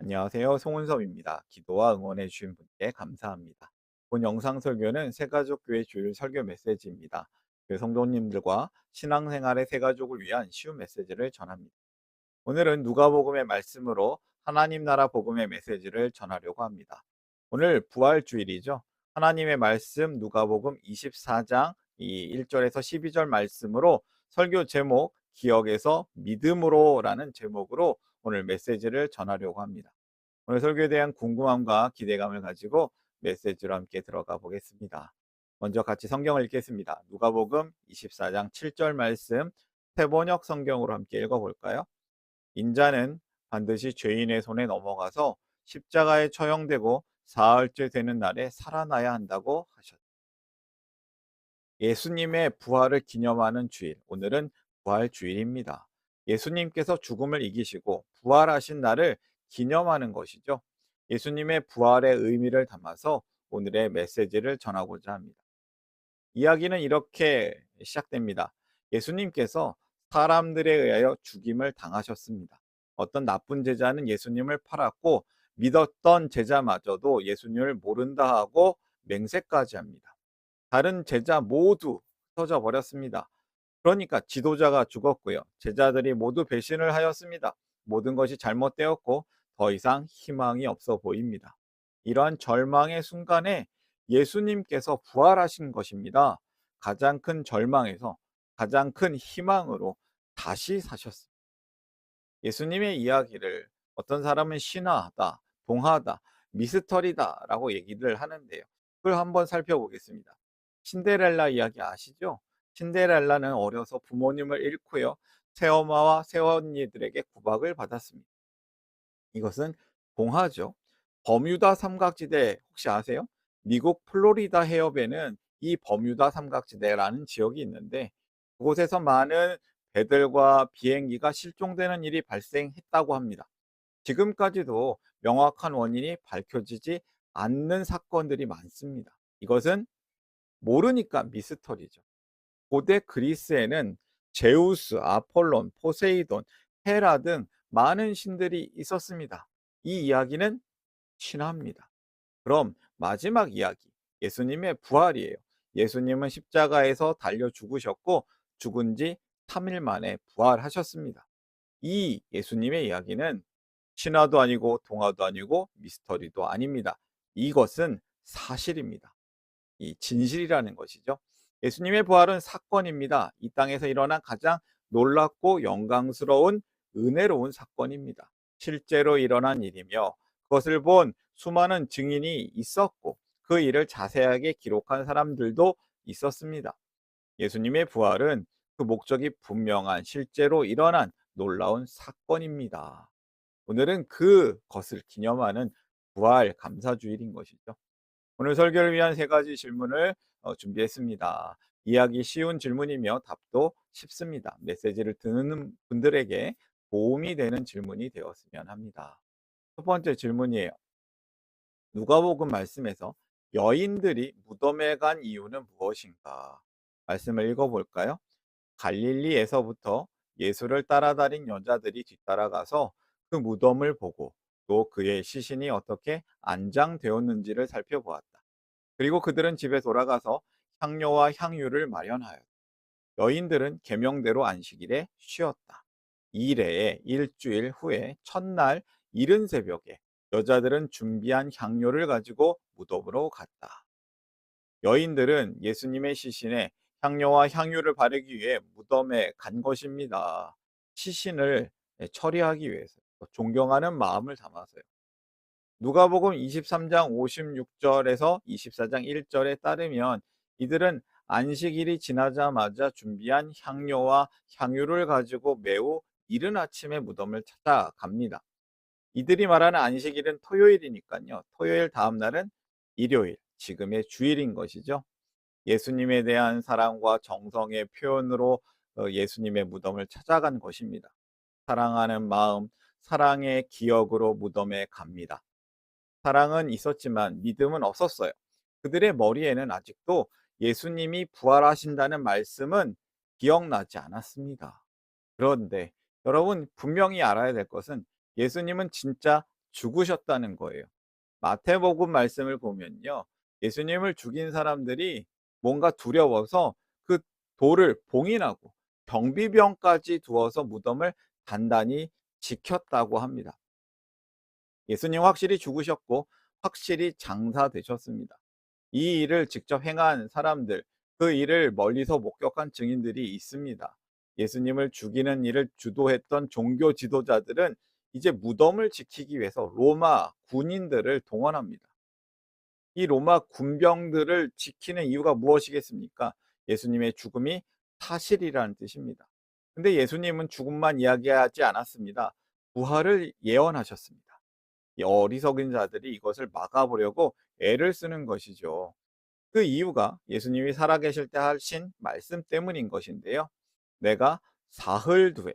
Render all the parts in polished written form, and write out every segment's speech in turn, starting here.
안녕하세요. 송은섭입니다. 기도와 응원해 주신 분께 감사합니다. 본 영상 설교는 새가족교회 주일 설교 메시지입니다. 교회 성도님들과 신앙생활의 새가족을 위한 쉬운 메시지를 전합니다. 오늘은 누가복음의 말씀으로 하나님 나라 복음의 메시지를 전하려고 합니다. 오늘 부활주일이죠. 하나님의 말씀 누가복음 24장 이 1절에서 12절 말씀으로 설교 제목 기억에서 믿음으로라는 제목으로 오늘 메시지를 전하려고 합니다. 오늘 설교에 대한 궁금함과 기대감을 가지고 메시지로 함께 들어가 보겠습니다. 먼저 같이 성경을 읽겠습니다. 누가복음 24장 7절 말씀 새번역 성경으로 함께 읽어볼까요? 인자는 반드시 죄인의 손에 넘어가서 십자가에 처형되고 사흘째 되는 날에 살아나야 한다고 하셨다. 예수님의 부활을 기념하는 주일, 오늘은 부활주일입니다. 예수님께서 죽음을 이기시고 부활하신 날을 기념하는 것이죠. 예수님의 부활의 의미를 담아서 오늘의 메시지를 전하고자 합니다. 이야기는 이렇게 시작됩니다. 예수님께서 사람들에 의하여 죽임을 당하셨습니다. 어떤 나쁜 제자는 예수님을 팔았고 믿었던 제자마저도 예수님을 모른다 하고 맹세까지 합니다. 다른 제자 모두 흩어져 버렸습니다. 그러니까 지도자가 죽었고요. 제자들이 모두 배신을 하였습니다. 모든 것이 잘못되었고 더 이상 희망이 없어 보입니다. 이러한 절망의 순간에 예수님께서 부활하신 것입니다. 가장 큰 절망에서 가장 큰 희망으로 다시 사셨습니다. 예수님의 이야기를 어떤 사람은 신화다, 동화다, 미스터리다라고 얘기를 하는데요. 그걸 한번 살펴보겠습니다. 신데렐라 이야기 아시죠? 신데렐라는 어려서 부모님을 잃고요. 새엄마와 새언니들에게 구박을 받았습니다. 이것은 동화죠. 버뮤다 삼각지대 혹시 아세요? 미국 플로리다 해협에는 이 버뮤다 삼각지대라는 지역이 있는데 그곳에서 많은 배들과 비행기가 실종되는 일이 발생했다고 합니다. 지금까지도 명확한 원인이 밝혀지지 않는 사건들이 많습니다. 이것은 모르니까 미스터리죠. 고대 그리스에는 제우스, 아폴론, 포세이돈, 헤라 등 많은 신들이 있었습니다. 이 이야기는 신화입니다. 그럼 마지막 이야기, 예수님의 부활이에요. 예수님은 십자가에서 달려 죽으셨고 죽은 지 3일 만에 부활하셨습니다. 이 예수님의 이야기는 신화도 아니고 동화도 아니고 미스터리도 아닙니다. 이것은 사실입니다. 이 진실이라는 것이죠. 예수님의 부활은 사건입니다. 이 땅에서 일어난 가장 놀랍고 영광스러운 은혜로운 사건입니다. 실제로 일어난 일이며 그것을 본 수많은 증인이 있었고 그 일을 자세하게 기록한 사람들도 있었습니다. 예수님의 부활은 그 목적이 분명한 실제로 일어난 놀라운 사건입니다. 오늘은 그것을 기념하는 부활 감사주일인 것이죠. 오늘 설교를 위한 세 가지 질문을 준비했습니다. 이해하기 쉬운 질문이며 답도 쉽습니다. 메시지를 듣는 분들에게 도움이 되는 질문이 되었으면 합니다. 첫 번째 질문이에요. 누가복음 말씀에서 여인들이 무덤에 간 이유는 무엇인가? 말씀을 읽어볼까요? 갈릴리에서부터 예수를 따라다닌 여자들이 뒤따라가서 그 무덤을 보고 또 그의 시신이 어떻게 안장되었는지를 살펴보았다. 그리고 그들은 집에 돌아가서 향료와 향유를 마련하였다. 여인들은 계명대로 안식일에 쉬었다. 이래에 일주일 후에 첫날 이른 새벽에 여자들은 준비한 향료를 가지고 무덤으로 갔다. 여인들은 예수님의 시신에 향료와 향유를 바르기 위해 무덤에 간 것입니다. 시신을 처리하기 위해서 존경하는 마음을 담아서요. 누가복음 23장 56절에서 24장 1절에 따르면 이들은 안식일이 지나자마자 준비한 향료와 향유를 가지고 매우 이른 아침에 무덤을 찾아갑니다. 이들이 말하는 안식일은 토요일이니까요. 토요일 다음 날은 일요일, 지금의 주일인 것이죠. 예수님에 대한 사랑과 정성의 표현으로 예수님의 무덤을 찾아간 것입니다. 사랑하는 마음, 사랑의 기억으로 무덤에 갑니다. 사랑은 있었지만 믿음은 없었어요. 그들의 머리에는 아직도 예수님이 부활하신다는 말씀은 기억나지 않았습니다. 그런데 여러분 분명히 알아야 될 것은 예수님은 진짜 죽으셨다는 거예요. 마태복음 말씀을 보면요. 예수님을 죽인 사람들이 뭔가 두려워서 그 돌을 봉인하고 경비병까지 두어서 무덤을 단단히 지켰다고 합니다. 예수님 확실히 죽으셨고 확실히 장사되셨습니다. 이 일을 직접 행한 사람들, 그 일을 멀리서 목격한 증인들이 있습니다. 예수님을 죽이는 일을 주도했던 종교 지도자들은 이제 무덤을 지키기 위해서 로마 군인들을 동원합니다. 이 로마 군병들을 지키는 이유가 무엇이겠습니까? 예수님의 죽음이 사실이라는 뜻입니다. 근데 예수님은 죽음만 이야기하지 않았습니다. 부활을 예언하셨습니다. 이 어리석은 자들이 이것을 막아보려고 애를 쓰는 것이죠. 그 이유가 예수님이 살아계실 때 하신 말씀 때문인 것인데요. 내가 사흘 뒤에,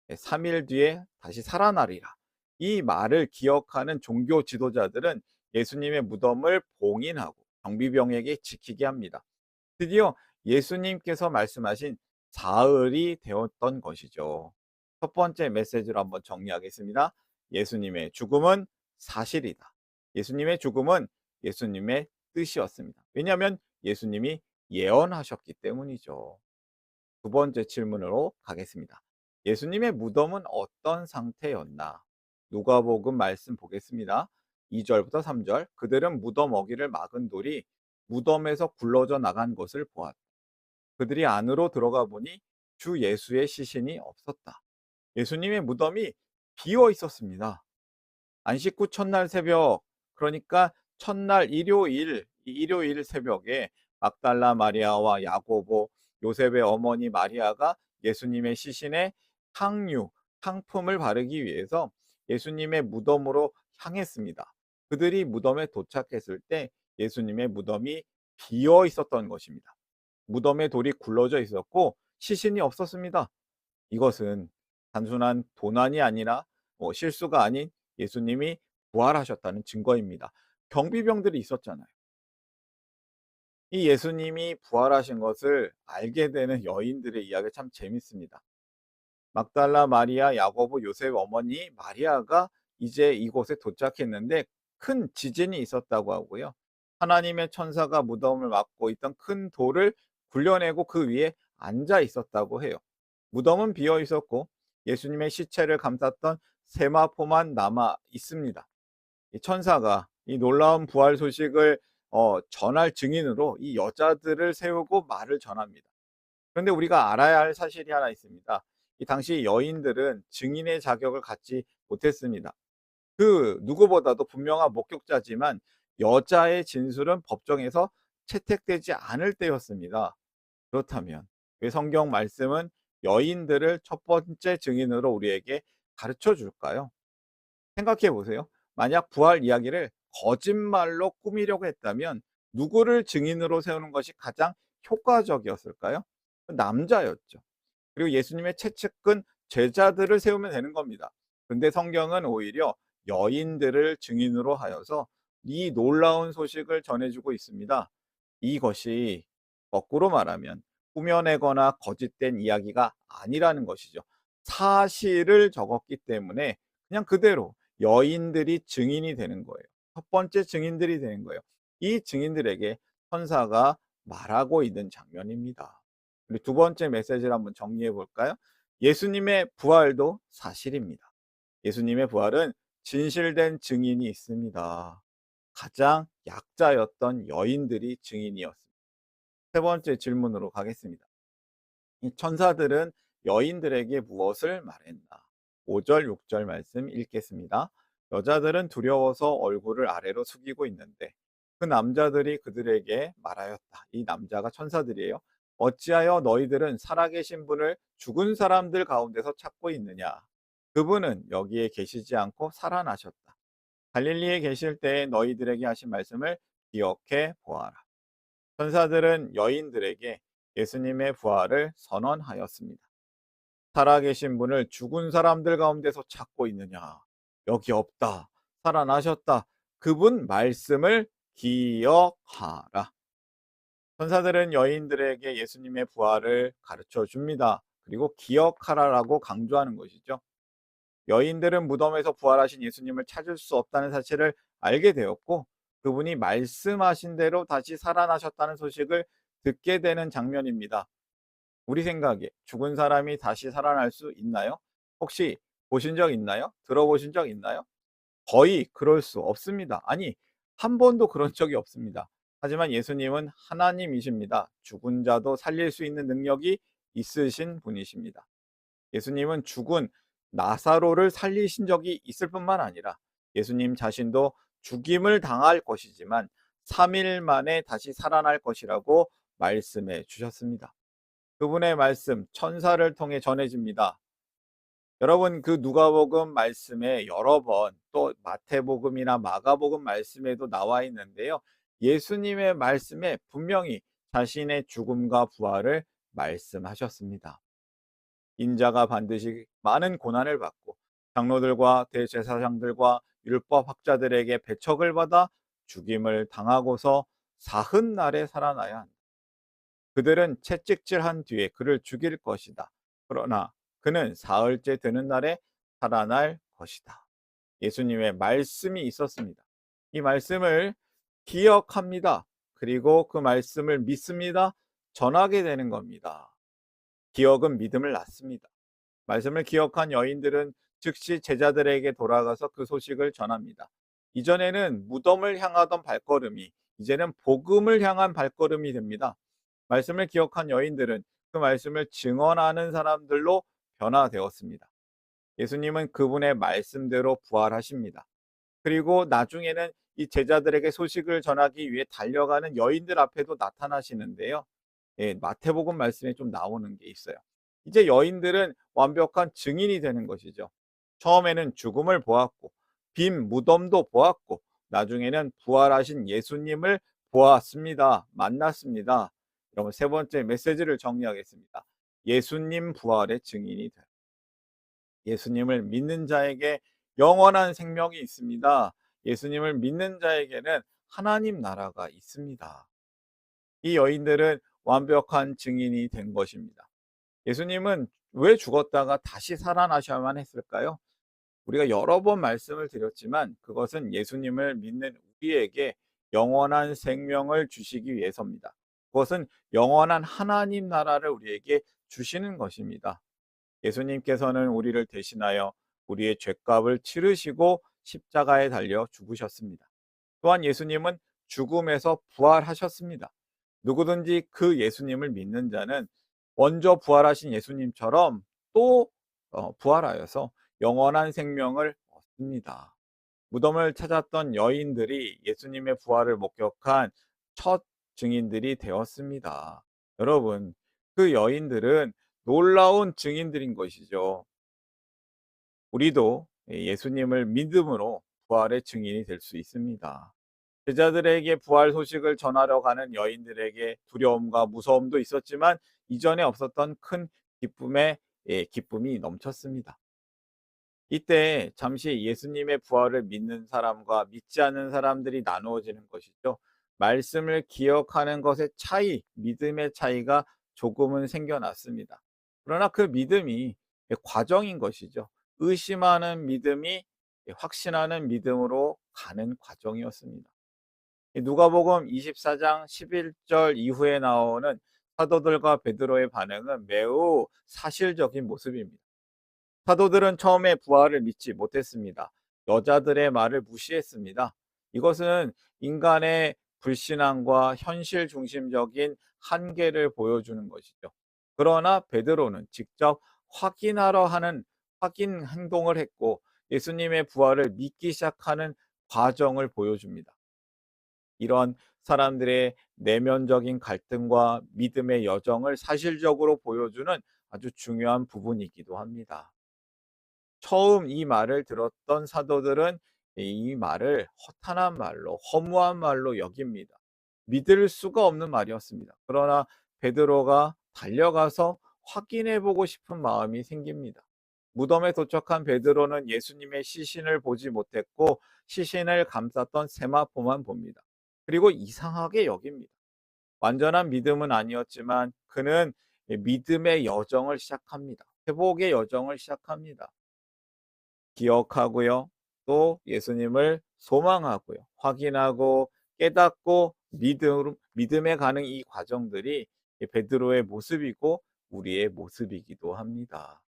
3일 뒤에 다시 살아나리라. 이 말을 기억하는 종교 지도자들은 예수님의 무덤을 봉인하고 경비병에게 지키게 합니다. 드디어 예수님께서 말씀하신 사흘이 되었던 것이죠. 첫 번째 메시지로 한번 정리하겠습니다. 예수님의 죽음은 사실이다. 예수님의 죽음은 예수님의 뜻이었습니다. 왜냐하면 예수님이 예언하셨기 때문이죠. 두 번째 질문으로 가겠습니다. 예수님의 무덤은 어떤 상태였나? 누가복음 말씀 보겠습니다. 2절부터 3절. 그들은 무덤 어귀를 막은 돌이 무덤에서 굴러져 나간 것을 보았다. 그들이 안으로 들어가 보니 주 예수의 시신이 없었다. 예수님의 무덤이 비어 있었습니다. 안식 후 첫날 새벽, 그러니까 첫날 일요일 새벽에 막달라 마리아와 야고보, 요셉의 어머니 마리아가 예수님의 시신에 향유, 향품을 바르기 위해서 예수님의 무덤으로 향했습니다. 그들이 무덤에 도착했을 때 예수님의 무덤이 비어 있었던 것입니다. 무덤에 돌이 굴러져 있었고 시신이 없었습니다. 이것은 단순한 도난이 아니라 실수가 아닌 예수님이 부활하셨다는 증거입니다. 경비병들이 있었잖아요. 이 예수님이 부활하신 것을 알게 되는 여인들의 이야기가 참 재밌습니다. 막달라 마리아, 야고보, 요셉 어머니 마리아가 이제 이곳에 도착했는데 큰 지진이 있었다고 하고요. 하나님의 천사가 무덤을 막고 있던 큰 돌을 굴려내고 그 위에 앉아 있었다고 해요. 무덤은 비어 있었고 예수님의 시체를 감쌌던 세마포만 남아 있습니다. 이 천사가 이 놀라운 부활 소식을 전할 증인으로 이 여자들을 세우고 말을 전합니다. 그런데 우리가 알아야 할 사실이 하나 있습니다. 이 당시 여인들은 증인의 자격을 갖지 못했습니다. 그 누구보다도 분명한 목격자지만 여자의 진술은 법정에서 채택되지 않을 때였습니다. 그렇다면 왜 성경 말씀은 여인들을 첫 번째 증인으로 우리에게 가르쳐 줄까요? 생각해 보세요. 만약 부활 이야기를 거짓말로 꾸미려고 했다면 누구를 증인으로 세우는 것이 가장 효과적이었을까요? 남자였죠. 그리고 예수님의 최측근 제자들을 세우면 되는 겁니다. 근데 성경은 오히려 여인들을 증인으로 하여서 이 놀라운 소식을 전해주고 있습니다. 이것이 거꾸로 말하면 꾸며내거나 거짓된 이야기가 아니라는 것이죠. 사실을 적었기 때문에 그냥 그대로 여인들이 증인이 되는 거예요. 첫 번째 증인들이 되는 거예요. 이 증인들에게 천사가 말하고 있는 장면입니다. 우리 두 번째 메시지를 한번 정리해 볼까요? 예수님의 부활도 사실입니다. 예수님의 부활은 진실된 증인이 있습니다. 가장 약자였던 여인들이 증인이었습니다. 세 번째 질문으로 가겠습니다. 이 천사들은 여인들에게 무엇을 말했나? 5절, 6절 말씀 읽겠습니다. 여자들은 두려워서 얼굴을 아래로 숙이고 있는데 그 남자들이 그들에게 말하였다. 이 남자가 천사들이에요. 어찌하여 너희들은 살아계신 분을 죽은 사람들 가운데서 찾고 있느냐? 그분은 여기에 계시지 않고 살아나셨다. 갈릴리에 계실 때에 너희들에게 하신 말씀을 기억해 보아라. 천사들은 여인들에게 예수님의 부활을 선언하였습니다. 살아계신 분을 죽은 사람들 가운데서 찾고 있느냐? 여기 없다. 살아나셨다. 그분 말씀을 기억하라. 천사들은 여인들에게 예수님의 부활을 가르쳐 줍니다. 그리고 기억하라라고 강조하는 것이죠. 여인들은 무덤에서 부활하신 예수님을 찾을 수 없다는 사실을 알게 되었고, 그분이 말씀하신 대로 다시 살아나셨다는 소식을 듣게 되는 장면입니다. 우리 생각에 죽은 사람이 다시 살아날 수 있나요? 혹시 보신 적 있나요? 들어보신 적 있나요? 거의 그럴 수 없습니다. 아니, 한 번도 그런 적이 없습니다. 하지만 예수님은 하나님이십니다. 죽은 자도 살릴 수 있는 능력이 있으신 분이십니다. 예수님은 죽은 나사로를 살리신 적이 있을 뿐만 아니라 예수님 자신도 죽임을 당할 것이지만 3일 만에 다시 살아날 것이라고 말씀해 주셨습니다. 그분의 말씀 천사를 통해 전해집니다. 여러분, 그 누가복음 말씀에 여러 번, 또 마태복음이나 마가복음 말씀에도 나와 있는데요. 예수님의 말씀에 분명히 자신의 죽음과 부활을 말씀하셨습니다. 인자가 반드시 많은 고난을 받고 장로들과 대제사장들과 율법 학자들에게 배척을 받아 죽임을 당하고서 사흘날에 살아나야 한다. 그들은 채찍질한 뒤에 그를 죽일 것이다. 그러나 그는 사흘째 되는 날에 살아날 것이다. 예수님의 말씀이 있었습니다. 이 말씀을 기억합니다. 그리고 그 말씀을 믿습니다. 전하게 되는 겁니다. 기억은 믿음을 낳습니다. 말씀을 기억한 여인들은 즉시 제자들에게 돌아가서 그 소식을 전합니다. 이전에는 무덤을 향하던 발걸음이 이제는 복음을 향한 발걸음이 됩니다. 말씀을 기억한 여인들은 그 말씀을 증언하는 사람들로 변화되었습니다. 예수님은 그분의 말씀대로 부활하십니다. 그리고 나중에는 이 제자들에게 소식을 전하기 위해 달려가는 여인들 앞에도 나타나시는데요. 예, 마태복음 말씀에 좀 나오는 게 있어요. 이제 여인들은 완벽한 증인이 되는 것이죠. 처음에는 죽음을 보았고 빈 무덤도 보았고 나중에는 부활하신 예수님을 보았습니다. 만났습니다. 여러분, 세 번째 메시지를 정리하겠습니다. 예수님 부활의 증인이 돼. 예수님을 믿는 자에게 영원한 생명이 있습니다. 예수님을 믿는 자에게는 하나님 나라가 있습니다. 이 여인들은 완벽한 증인이 된 것입니다. 예수님은 왜 죽었다가 다시 살아나셔야만 했을까요? 우리가 여러 번 말씀을 드렸지만 그것은 예수님을 믿는 우리에게 영원한 생명을 주시기 위해서입니다. 그것은 영원한 하나님 나라를 우리에게 주시는 것입니다. 예수님께서는 우리를 대신하여 우리의 죄값을 치르시고 십자가에 달려 죽으셨습니다. 또한 예수님은 죽음에서 부활하셨습니다. 누구든지 그 예수님을 믿는 자는 먼저 부활하신 예수님처럼 또 부활하여서 영원한 생명을 얻습니다. 무덤을 찾았던 여인들이 예수님의 부활을 목격한 첫 증인들이 되었습니다. 여러분, 그 여인들은 놀라운 증인들인 것이죠. 우리도 예수님을 믿음으로 부활의 증인이 될 수 있습니다. 제자들에게 부활 소식을 전하러 가는 여인들에게 두려움과 무서움도 있었지만 이전에 없었던 큰 기쁨이 넘쳤습니다. 이때 잠시 예수님의 부활을 믿는 사람과 믿지 않는 사람들이 나누어지는 것이죠. 말씀을 기억하는 것의 차이, 믿음의 차이가 조금은 생겨났습니다. 그러나 그 믿음이 과정인 것이죠. 의심하는 믿음이 확신하는 믿음으로 가는 과정이었습니다. 누가복음 24장 11절 이후에 나오는 사도들과 베드로의 반응은 매우 사실적인 모습입니다. 사도들은 처음에 부활을 믿지 못했습니다. 여자들의 말을 무시했습니다. 이것은 인간의 불신앙과 현실 중심적인 한계를 보여주는 것이죠. 그러나 베드로는 직접 확인하러 하는 확인 행동을 했고 예수님의 부활을 믿기 시작하는 과정을 보여줍니다. 이런 사람들의 내면적인 갈등과 믿음의 여정을 사실적으로 보여주는 아주 중요한 부분이기도 합니다. 처음 이 말을 들었던 사도들은 이 말을 허탄한 말로, 허무한 말로 여깁니다. 믿을 수가 없는 말이었습니다. 그러나 베드로가 달려가서 확인해 보고 싶은 마음이 생깁니다. 무덤에 도착한 베드로는 예수님의 시신을 보지 못했고 시신을 감쌌던 세마포만 봅니다. 그리고 이상하게 여깁니다. 완전한 믿음은 아니었지만 그는 믿음의 여정을 시작합니다. 회복의 여정을 시작합니다. 기억하고요. 또 예수님을 소망하고요. 확인하고 깨닫고 믿음에 가는 이 과정들이 베드로의 모습이고 우리의 모습이기도 합니다.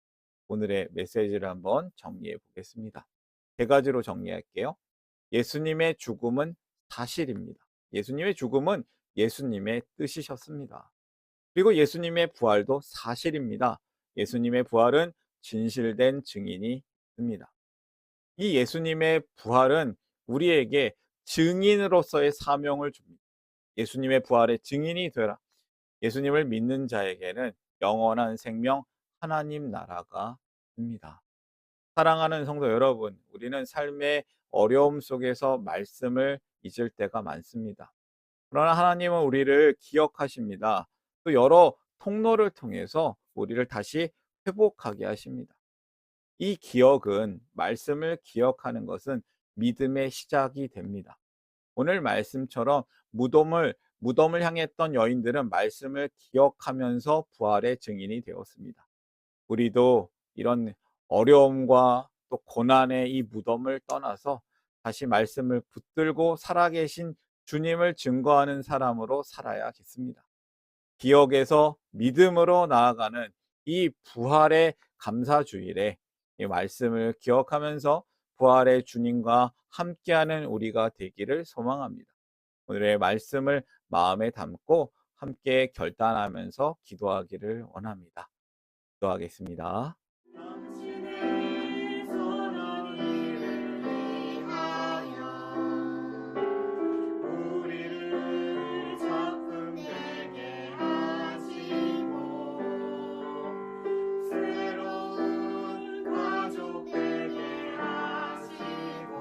오늘의 메시지를 한번 정리해 보겠습니다. 세 가지로 정리할게요. 예수님의 죽음은 사실입니다. 예수님의 죽음은 예수님의 뜻이셨습니다. 그리고 예수님의 부활도 사실입니다. 예수님의 부활은 진실된 증인이 있습니다. 이 예수님의 부활은 우리에게 증인으로서의 사명을 줍니다. 예수님의 부활의 증인이 되라. 예수님을 믿는 자에게는 영원한 생명, 하나님 나라가 있습니다. 사랑하는 성도 여러분, 우리는 삶의 어려움 속에서 말씀을 잊을 때가 많습니다. 그러나 하나님은 우리를 기억하십니다. 또 여러 통로를 통해서 우리를 다시 회복하게 하십니다. 이 기억은, 말씀을 기억하는 것은 믿음의 시작이 됩니다. 오늘 말씀처럼 무덤을 향했던 여인들은 말씀을 기억하면서 부활의 증인이 되었습니다. 우리도 이런 어려움과 또 고난의 이 무덤을 떠나서 다시 말씀을 붙들고 살아계신 주님을 증거하는 사람으로 살아야겠습니다. 기억에서 믿음으로 나아가는 이 부활의 감사주일에 이 말씀을 기억하면서 부활의 주님과 함께하는 우리가 되기를 소망합니다. 오늘의 말씀을 마음에 담고 함께 결단하면서 기도하기를 원합니다. 기도하겠습니다. 당신의 선한 일을 위하여 우리를 작품되게 하시고 새로운 가족 되게 하시고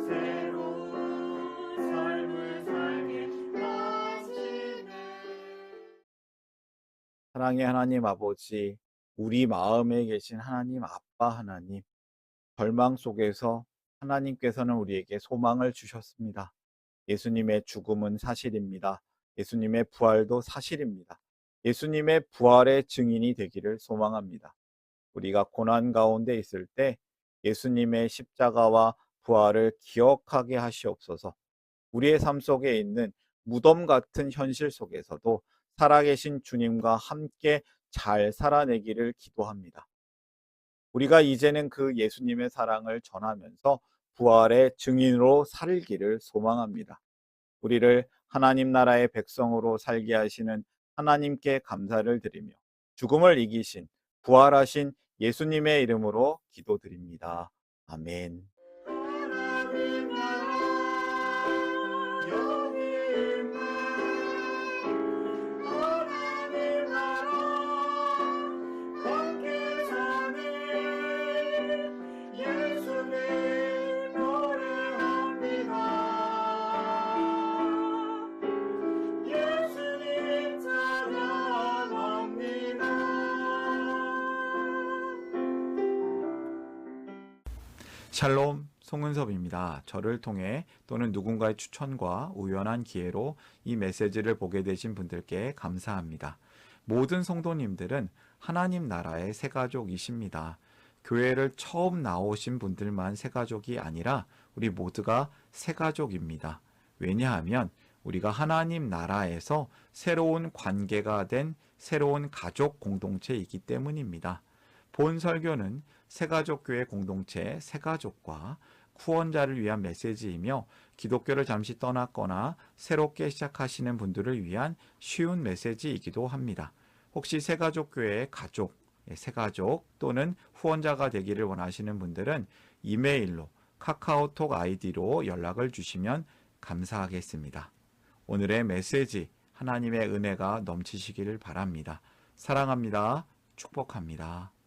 새로운 삶을 살게 하시네. 사랑의 하나님 아버지, 우리 마음에 계신 하나님 아빠 하나님, 절망 속에서 하나님께서는 우리에게 소망을 주셨습니다. 예수님의 죽음은 사실입니다. 예수님의 부활도 사실입니다. 예수님의 부활의 증인이 되기를 소망합니다. 우리가 고난 가운데 있을 때 예수님의 십자가와 부활을 기억하게 하시옵소서. 우리의 삶 속에 있는 무덤 같은 현실 속에서도 살아계신 주님과 함께 잘 살아내기를 기도합니다. 우리가 이제는 그 예수님의 사랑을 전하면서 부활의 증인으로 살기를 소망합니다. 우리를 하나님 나라의 백성으로 살게 하시는 하나님께 감사를 드리며 죽음을 이기신 부활하신 예수님의 이름으로 기도드립니다. 아멘. 하나님 나라 여기 있네. 하나님 나라 함께 사네. 예수님 노래합니다. 예수님 찬양합니다. 샬롬, 송은섭입니다. 저를 통해 또는 누군가의 추천과 우연한 기회로 이 메시지를 보게 되신 분들께 감사합니다. 모든 성도님들은 하나님 나라의 새가족이십니다. 교회를 처음 나오신 분들만 새가족이 아니라 우리 모두가 새가족입니다. 왜냐하면 우리가 하나님 나라에서 새로운 관계가 된 새로운 가족 공동체이기 때문입니다. 본 설교는 새가족교회 공동체 새가족과 후원자를 위한 메시지이며 기독교를 잠시 떠났거나 새롭게 시작하시는 분들을 위한 쉬운 메시지이기도 합니다. 혹시 새가족교회의 가족, 새가족 또는 후원자가 되기를 원하시는 분들은 이메일로 카카오톡 아이디로 연락을 주시면 감사하겠습니다. 오늘의 메시지 하나님의 은혜가 넘치시기를 바랍니다. 사랑합니다. 축복합니다.